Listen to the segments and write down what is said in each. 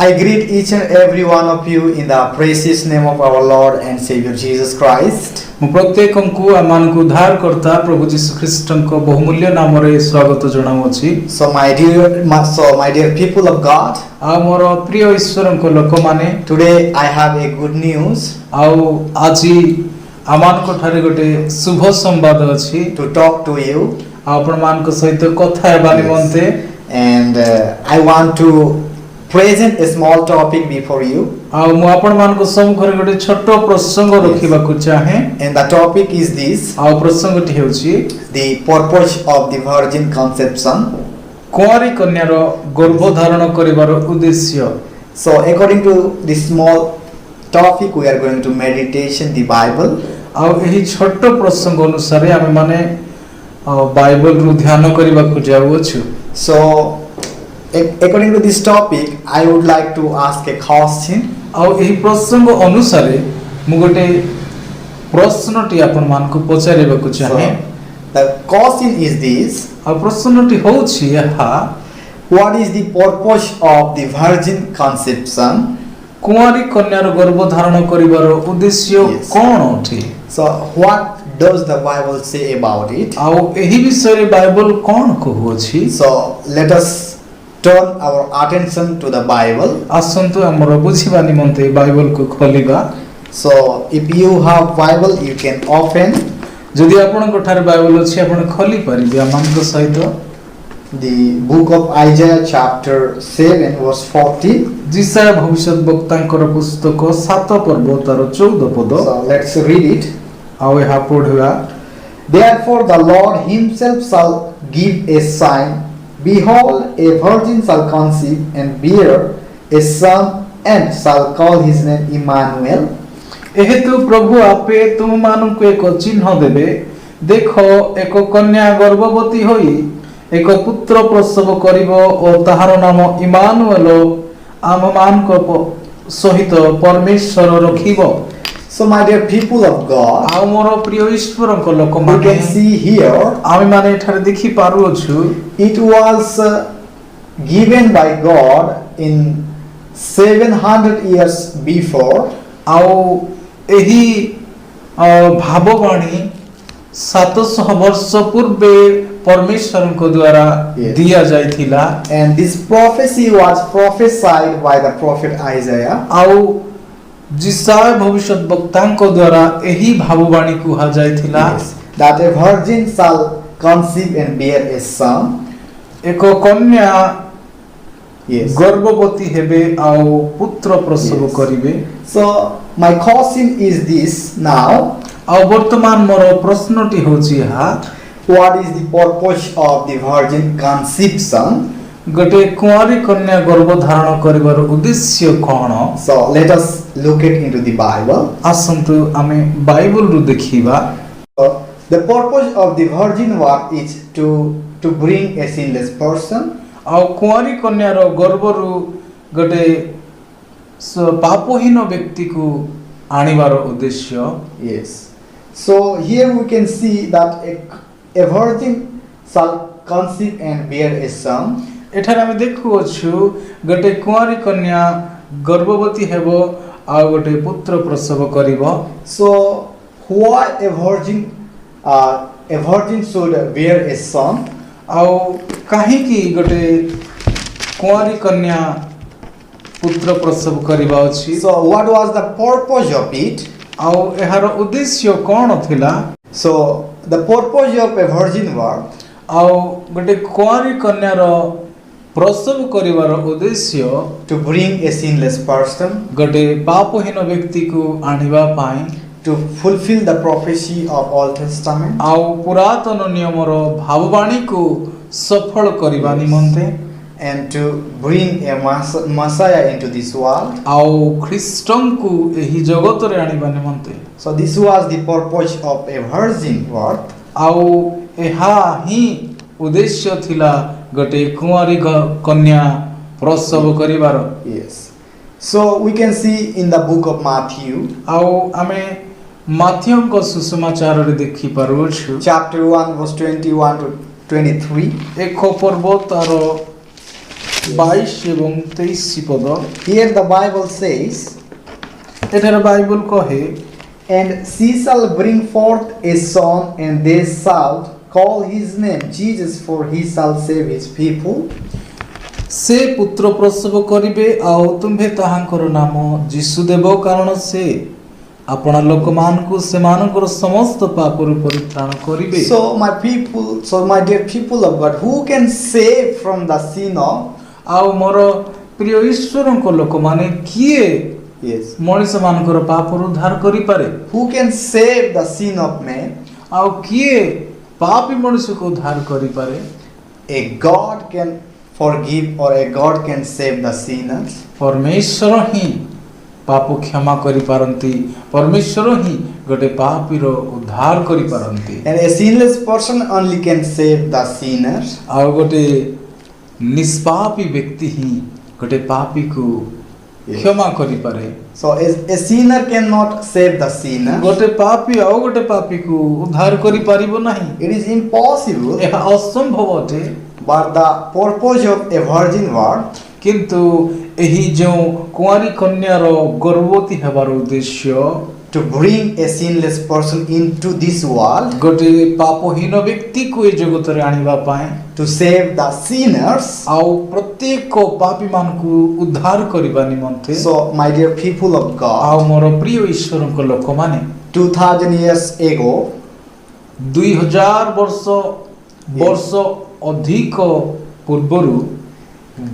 I greet each and every one of you in the precious name of our Lord and Savior Jesus Christ. ମୁଁ ପ୍ରତ୍ୟେକଙ୍କୁ ଆମମାନଙ୍କୁ ଉଦ୍ଧାର କର୍ତ୍ତା ପ୍ରଭୁ ଯୀଶୁ ଖ୍ରୀଷ୍ଟଙ୍କ ବହୁମୂଲ୍ୟ ନାମରେ ସ୍ୱାଗତ ଜଣାଉଅଛି। So my dear people of God, ଆଉ ମୋର ପ୍ରିୟ ଈଶ୍ୱରଙ୍କ ଲୋକମାନେ, today I have a good news ଆଉ ଆଜି ଆମମାନଙ୍କ ଠାରେ ଗୋଟେ ଶୁଭ ସମ୍ବାଦ ଅଛି to talk to you, ଆପଣମାନଙ୍କ ସହିତ କଥା ହେବା ନିମନ୍ତେ। and I want to present a small topic before you, ଆଉ ମୁଁ ଆପଣମାନଙ୍କ ସମ୍ମୁଖରେ ଗୋଟେ ଛୋଟ ପ୍ରସଙ୍ଗ ରଖିବାକୁ ଚାହେଁ। and the topic is this: ଆଉ ପ୍ରସଙ୍ଗଟି ହେଉଛି the purpose of the virgin conception. କୁଆଁରୀ କନ୍ୟାର ଗର୍ଭଧାରଣ କରିବାର ଉଦ୍ଦେଶ୍ୟ। So according to this small topic, we are going to meditation the Bible. ଆଉ ଏହି ଛୋଟ ପ୍ରସଙ୍ଗ ଅନୁସାରେ ଆମେ ମାନେ ବାଇବଲରୁ ଧ୍ୟାନ କରିବାକୁ ଯାଉଅଛୁ। So according to this topic, I would like to ask a question. ଆଉ ଏହି ପ୍ରସଙ୍ଗ ଅନୁସାରେ ମୁଁ ଗୋଟେ ପ୍ରଶ୍ନଟି ଆପଣମାନଙ୍କୁ ପଚାରିବାକୁ ଚାହେଁ। The question is this: ଆଉ ପ୍ରଶ୍ନଟି ହେଉଛି ଏହା, what is the purpose of the virgin conception? କୁଆଁରୀ କନ୍ୟାର ଗର୍ଭଧାରଣ କରିବାର ଉଦ୍ଦେଶ୍ୟ Yes. କ'ଣ ଅଟେ? So what does the Bible say about it? ଆଉ ଏହି ବିଷୟରେ ବାଇବଲ କ'ଣ କହୁଅଛି? So let us turn our attention to the Bible. ଆସନ୍ତୁ ଆମର ବୁଝିବା ନିମନ୍ତେ ବାଇବଲକୁ ଖୋଲିବା। So if you have Bible, you can open ଯଦି ଆପଣଙ୍କ ଠାରେ ବାଇବଲ ଅଛି ଆପଣ ଖୋଲି ପାରିବେ ଆମମାନଙ୍କ ସହିତ the book of Isaiah chapter 7 verse 40. ଯିଶାୟା ଭବିଷ୍ୟତବକ୍ତାଙ୍କର ପୁସ୍ତକ 7 ପର୍ବ ତାର 14 ପଦ। So let's read it. ଆଉ ଏହା ପଢ଼ିବା। Therefore the Lord himself shall give a sign. Behold, a virgin shall conceive and bear a son, and shall call his name Emmanuel. ଏହେତୁ ପ୍ରଭୁ ଆପେ ତୁମମାନଙ୍କୁ ଏକ ଚିହ୍ନ ଦେବେ। ଦେଖ, ଏକ କନ୍ୟା ଗର୍ଭବତୀ ହୋଇ ଏକ ପୁତ୍ର ପ୍ରସବ କରିବ ଓ ତାହାର ନାମ ଇମାନୁଏଲ, ଆମମାନଙ୍କ ସହିତ ପରମେଶ୍ୱର ରଖିବ। So my dear people of God, ଆଉ ମୋର ପ୍ରିୟ ଈଶ୍ୱରଙ୍କ you ଲୋକମାନେ, can see here ଆମେମାନେ ଏଠାରେ ଦେଖି ପାରୁଅଛୁ it was given by God in 700 years before. ଆଉ ଏହି ଭାବବାଣୀ 700 ବର୍ଷ ପୂର୍ବେ ପରମେଶ୍ୱରଙ୍କ ଦ୍ୱାରା Yes. ଦିଆଯାଇଥିଲା। And this prophecy was prophesied by the prophet Isaiah. ଆଉ ଯିଶାୟା ଭବିଷ୍ୟତବକ୍ତାଙ୍କ ଦ୍ୱାରା ଏହି ଭାବବାଣୀ କୁହାଯାଇଥିଲା। Yes. That a virgin shall conceive and bear a son. ଏକ କନ୍ୟା Yes. ଗର୍ଭବତୀ ହେବେ ଆଉ ପୁତ୍ର ପ୍ରସବ Yes. କରିବେ। So my question is this now: ଆଉ ବର୍ତ୍ତମାନ ମୋର ପ୍ରଶ୍ନଟି ହେଉଛି ଏହା, what is the purpose of the virgin conception? ଗୋଟେ କୁଆଁରୀ କନ୍ୟା ଗର୍ଭଧାରଣ କରିବାର ଉଦ୍ଦେଶ୍ୟ କ'ଣ? So let us look it into the Bible. ଆସନ୍ତୁ ଆମେ ବାଇବଲରୁ ଦେଖିବା। So, the purpose of the virgin birth is to bring a sinless person. ଆଉ କୁଆଁରୀ କନ୍ୟାର ଗର୍ଭରୁ ଗୋଟେ ପାପହୀନ ବ୍ୟକ୍ତିକୁ ଆଣିବାର ଉଦ୍ଦେଶ୍ୟ। Yes. So here we can see that a virgin shall conceive and bear a son. ଏଠାରେ ଆମେ ଦେଖୁଅଛୁ ଗୋଟେ କୁଆଁରୀ କନ୍ୟା ଗର୍ଭବତୀ ହେବ ଆଉ ଗୋଟେ ପୁତ୍ର ପ୍ରସବ କରିବ। So why a virgin should bear a son? ଆଉ କାହିଁକି ଗୋଟେ କୁଆଁରୀ କନ୍ୟା ପୁତ୍ର ପ୍ରସବ କରିବା ଅଛି? So what was the purpose of it? ଆଉ ଏହାର ଉଦ୍ଦେଶ୍ୟ କ'ଣ ଥିଲା? So the purpose of a virgin birth ଆଉ ଗୋଟେ କୁଆଁରୀ କନ୍ୟାର ପ୍ରସବ କରିବାର ଉଦ୍ଦେଶ୍ୟ to bring a sinless person, ଗୋଟେ ପାପହୀନ ବ୍ୟକ୍ତିକୁ ଆଣିବା ପାଇଁ, to fulfill the prophecy of Old Testament, ଆଉ ପୁରାତନ ନିୟମର ଭାବବାଣୀକୁ ସଫଳ କରିବା Yes. ନିମନ୍ତେ, and to bring a Messiah into this world. ଆଉ ଖ୍ରୀଷ୍ଟଙ୍କୁ ଏହି ଜଗତରେ ଆଣିବା ନିମନ୍ତେ। So this was the purpose of a virgin birth. ଆଉ ଏହା ହିଁ ଉଦ୍ଦେଶ୍ୟ ଥିଲା ଗୋଟେ କୁଆଁରୀ କନ୍ୟା ପ୍ରସବ କରିବାର। Yes. So we can see in the book of Matthew, ଆଉ ଆମେ ମାଥିୟଙ୍କ ସୁସମାଚାରରେ ଦେଖି ପାରୁଅଛୁ chapter 1 verse 21 to 23. ଏକ ପର୍ବ ତାର 22 ଏବଂ 23 ପଦ। Here the Bible says, ଏଠାରେ ବାଇବଲ କହେ, "And she shall bring forth a son, and they shall call his name Jesus, for he shall save his people." ସେ ପୁତ୍ର ପ୍ରସବ କରିବେ ଆଉ ତୁମ୍ଭେ ତାହାଙ୍କର ନାମ ଯୀଶୁ ଦେବ, କାରଣ ସେ ଆପଣା ଲୋକମାନଙ୍କୁ ସେମାନଙ୍କର ସମସ୍ତ ପାପରୁ ପରିତ୍ରାଣ କରିବେ। So my dear people of God, who can save from the sin of? ଆଉ ମୋର ପ୍ରିୟ ଈଶ୍ୱରଙ୍କ ଲୋକମାନେ କିଏ Yes. ମଣିଷମାନଙ୍କର ପାପରୁ ଉଦ୍ଧାର କରିପାରେ? Who can save the sin of man? ଆଉ କିଏ ପାପୀ ମଣିଷକୁ ଉଦ୍ଧାର କରିପାରେ? A God can forgive, or a God can save the sinners. ପରମେଶ୍ୱର ହିଁ ପାପ କ୍ଷମା କରିପାରନ୍ତି, ପରମେଶ୍ୱର ହିଁ ଗୋଟେ ପାପୀର ଉଦ୍ଧାର କରିପାରନ୍ତି। And a sinless person only can save the sinners. ଆଉ ଗୋଟେ ନିଷ୍ପାପୀ ବ୍ୟକ୍ତି ହିଁ ଗୋଟେ ପାପୀକୁ କ୍ଷମା କରିପାରେ। So a sinner cannot save the sinner. ଗୋଟେ ପାପୀ ଆଉ ଗୋଟେ ପାପୀକୁ ଉଦ୍ଧାର କରିପାରିବ ନାହିଁ, It is impossible. ଏହା ଅସମ୍ଭବ ଅଟେ। But the purpose of a virgin birth, କିନ୍ତୁ ଏହି ଯେଉଁ କୁଆଁରୀ କନ୍ୟାର ଗର୍ଭବତୀ ହେବାର ଉଦ୍ଦେଶ୍ୟ to bring a sinless person into this world, ଗୋଟେ ପାପହୀନ ବ୍ୟକ୍ତିକୁ ଏ ଜଗତରେ ଆଣିବା ପାଇଁ, to save the sinners. ଆଉ ପ୍ରତ୍ୟେକ ପାପୀମାନଙ୍କୁ ଉଦ୍ଧାର କରିବା ନିମନ୍ତେ। So my dear people of ଆଉ God, ମୋର ପ୍ରିୟ ଈଶ୍ୱରଙ୍କ ଲୋକମାନେ, 2000 years ago, 2000 ବର୍ଷ ଅଧିକ ପୂର୍ବରୁ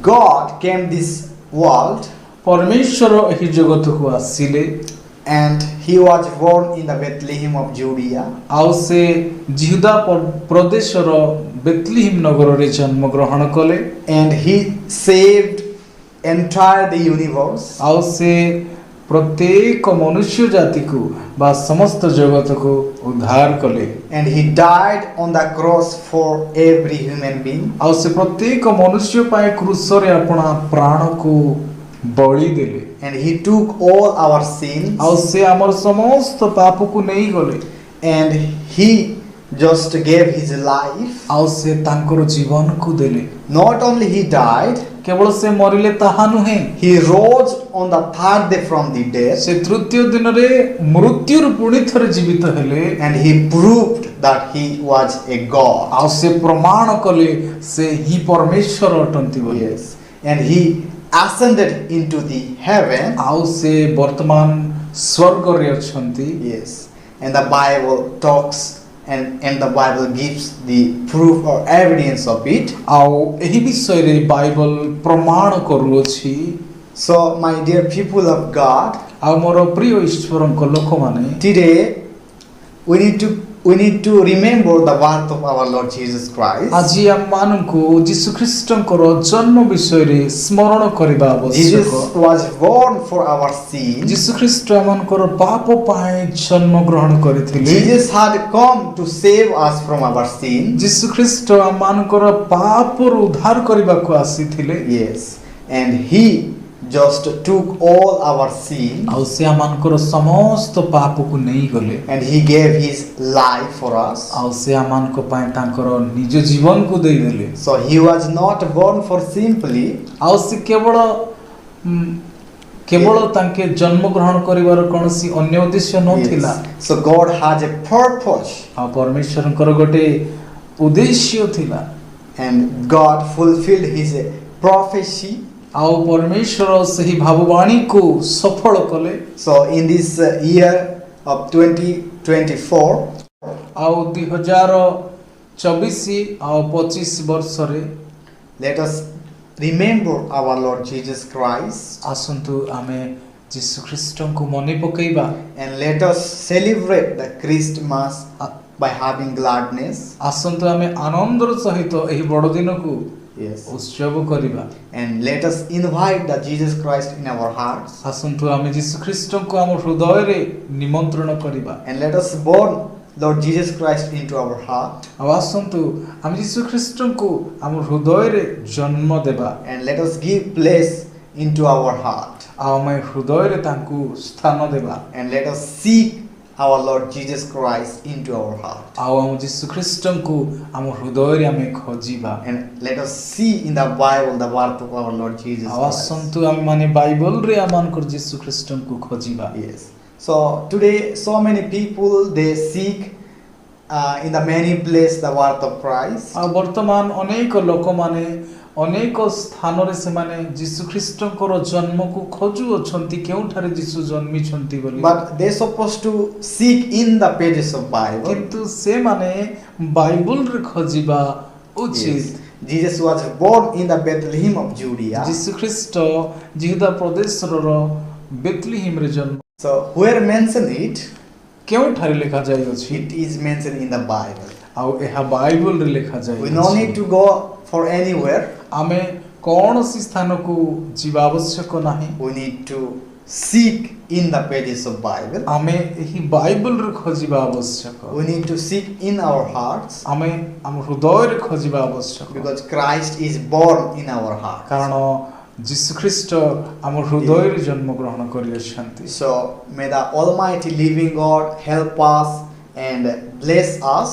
God came this world, ପରମେଶ୍ୱର ଏହି ଜଗତକୁ ଆସିଲେ, and he was born in the Bethlehem of Judea. ଆଉ ସେ ଜିହୁଦା ପ୍ରଦେଶର ବେଥଲିହେମ ନଗରରେ ଜନ୍ମଗ୍ରହଣ କଲେ, And he saved entire the universe. ଆଉ ସେ ପ୍ରତ୍ୟେକ ମନୁଷ୍ୟ ଜାତିକୁ ବା ସମସ୍ତ ଜଗତକୁ ଉଦ୍ଧାର କଲେ। And he died on the cross for every human being. ଆଉ ସେ ପ୍ରତ୍ୟେକ ମନୁଷ୍ୟ ପାଇଁ କ୍ରୁଶରେ ଆପଣା ପ୍ରାଣକୁ ବଳି ଦେଲେ। And he took all our sins. ଆଉ ସେ ଆମର ସମସ୍ତ ପାପକୁ ନେଇଗଲେ। And he just gave his life. ଆଉ ସେ ତାଙ୍କର ଜୀବନକୁ ଦେଲେ। Not only he died, କେବଳ ସେ ମରିଲେ ତାହା ନୁହେଁ, he rose on the third day from the dead. ସେ ତୃତୀୟ ଦିନରେ ମୃତ୍ୟୁରୁ ପୁଣି ଥରେ ଜୀବିତ ହେଲେ। And he proved that he was a God. ଆଉ ସେ ପ୍ରମାଣ କଲେ ସେ ହିଁ ପରମେଶ୍ୱର ଅଟନ୍ତି ବୋଲି। Yes. And he ascended into the heaven. ଆଉ ସେ ବର୍ତ୍ତମାନ ସ୍ୱର୍ଗରେ ଅଛନ୍ତି। Yes. And the Bible talks, and the Bible gives the proof or evidence of it. ଆଉ ଏହି ବିଷୟରେ ବାଇବଲ ପ୍ରମାଣ କରୁଅଛି। So my dear people of God, ଆଉ ମୋର ପ୍ରିୟ ଈଶ୍ୱରଙ୍କ ଲୋକମାନେ, today we need to remember the birth of our Lord Jesus Christ. ଆଜି ଆମମାନଙ୍କୁ ଯୀଶୁ ଖ୍ରୀଷ୍ଟଙ୍କର ଜନ୍ମ ବିଷୟରେ ସ୍ମରଣ କରିବା Jesus ଆବଶ୍ୟକ। was born for our sins. ଯୀଶୁ ଖ୍ରୀଷ୍ଟ ଆମଙ୍କର ପାପ ପାଇଁ ଜନ୍ମ ଗ୍ରହଣ କରିଥିଲେ। Jesus had come to save us from our sins. ଯୀଶୁ ଖ୍ରୀଷ୍ଟ ଆମମାନଙ୍କର ପାପରୁ ଉଦ୍ଧାର କରିବାକୁ ଆସିଥିଲେ। Yes. And he just took all our sins. ଆଉ ସେ ଆମମାନଙ୍କର ସମସ୍ତ ପାପକୁ ନେଇଗଲେ। And he gave his life for us. ଆଉ ସେ ଆମମାନଙ୍କ ପାଇଁ ତାଙ୍କର ନିଜ ଜୀବନକୁ ଦେଇଦେଲେ। So he was not born for simply. ଆଉ ସେ କେବଳ ତାଙ୍କେ ଜନ୍ମ ଗ୍ରହଣ କରିବାର କୌଣସି ଅନ୍ୟ ଉଦ୍ଦେଶ୍ୟ ନଥିଲା। Yes. So God has a purpose. ଆଉ ପରମେଶ୍ୱରଙ୍କର ଗୋଟେ ଉଦ୍ଦେଶ୍ୟ ଥିଲା। And God fulfilled his prophecy. ଆଉ ପରମେଶ୍ୱର ସେହି ଭାବବାଣୀକୁ ସଫଳ କଲେ। So in this year of 2024, ଆଉ 2024 ଆଉ 25 ବର୍ଷରେ let us remember our Lord Jesus Christ, ଆସନ୍ତୁ ଆମେ ଯୀଶୁ ଖ୍ରୀଷ୍ଟଙ୍କୁ ମନେ ପକାଇବା। and let us celebrate the Christmas by having gladness. ଆସନ୍ତୁ ଆମେ ଆନନ୍ଦର ସହିତ ଏହି ବଡ଼ ଦିନକୁ Yes. ଉତ୍ସବ କରିବା। And let us invite the Jesus Christ in our hearts. ଆସନ୍ତୁ ଆମେ ଯୀଶୁ ଖ୍ରୀଷ୍ଟଙ୍କୁ ଆମ ହୃଦୟରେ ନିମନ୍ତ୍ରଣ କରିବା। And let us born Lord Jesus Christ into our heart. ଆଉ ଆସନ୍ତୁ ଆମେ ଯୀଶୁ ଖ୍ରୀଷ୍ଟଙ୍କୁ ଆମ ହୃଦୟରେ ଜନ୍ମ ଦେବା। And let us give place into our heart. ଆଉ ଆମେ ହୃଦୟରେ ତାଙ୍କୁ ସ୍ଥାନ ଦେବା। And let us seek our Lord Jesus Christ into our heart. ଆଉ ଆମ ଯୀଶୁ ଖ୍ରୀଷ୍ଟଙ୍କୁ ଆମ ହୃଦୟରେ ଆମେ ଖୋଜିବା। And let us see in the Bible the worth of our Lord Jesus ଆଉ Christ. ଆସନ୍ତୁ ଆମେ ମାନେ ବାଇବଲରେ ଆମମାନଙ୍କର ଯୀଶୁ ଖ୍ରୀଷ୍ଟଙ୍କୁ ଖୋଜିବା। Yes. So today so many people they seek in the many places the worth of Christ. ଆଉ ବର୍ତ୍ତମାନ ଅନେକ ଲୋକମାନେ ଅନେକ ସ୍ଥାନରେ ସେମାନେ ଯୀଶୁ ଖ୍ରୀଷ୍ଟଙ୍କର ଜନ୍ମକୁ ଖୋଜୁଅଛନ୍ତି କେଉଁଠାରେ ଯୀଶୁ ଜନ୍ମିଛନ୍ତି ବୋଲି। But they supposed to seek in the pages of Bible. କିନ୍ତୁ ସେମାନେ ବାଇବଲରେ ଖୋଜିବା ଉଚିତ। Yes. Jesus was born in the Bethlehem of Judea. ଯୀଶୁ ଖ୍ରୀଷ୍ଟ ଜିହୁଦା ପ୍ରଦେଶର ବେଥଲିହେମରେ ଜନ୍ମ। So where mentioned it, କେଉଁଠାରେ ଲେଖାଯାଇଅଛି? it is mentioned in the Bible. ଆଉ ଏହା ବାଇବଲରେ We no ଲେଖାଯାଇଅଛି। need to go for anywhere. ଆମେ କୌଣସି ସ୍ଥାନକୁ ଯିବା ଆବଶ୍ୟକ ନାହିଁ। We need to seek in the pages of Bible. ଆମେ ଏହି ବାଇବଲରେ ଖୋଜିବା ଆବଶ୍ୟକ। We need to seek in our hearts ଆମେ ଆମ ହୃଦୟରେ ଖୋଜିବା ଆବଶ୍ୟକ। because Christ is born in our hearts. କାରଣ ଯୀଶୁ ଖ୍ରୀଷ୍ଟ ଆମ ହୃଦୟରେ ଜନ୍ମଗ୍ରହଣ କରିଅଛନ୍ତି। So may the Almighty Living God help us and bless us.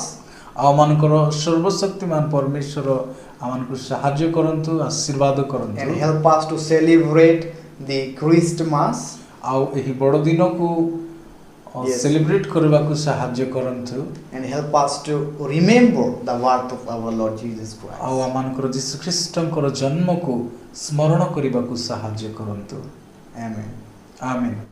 ଆମମାନଙ୍କର ସର୍ବଶକ୍ତିମାନ ପରମେଶ୍ୱର ଆମମାନଙ୍କୁ ସାହାଯ୍ୟ କରନ୍ତୁ, ଆଶୀର୍ବାଦ କରନ୍ତୁ। And help us to celebrate the Christmas. ଆଉ ଏହି ବଡ଼ ଦିନକୁ Yes. ସେଲିବ୍ରେଟ୍ କରିବାକୁ ସାହାଯ୍ୟ କରନ୍ତୁ। And help us to remember the worth of our Lord Jesus Christ. ଆଉ ଆମମାନଙ୍କର ଯୀଶୁ ଖ୍ରୀଷ୍ଟଙ୍କର ଜନ୍ମକୁ ସ୍ମରଣ କରିବାକୁ ସାହାଯ୍ୟ କରନ୍ତୁ। Amen. ଆମେନ୍।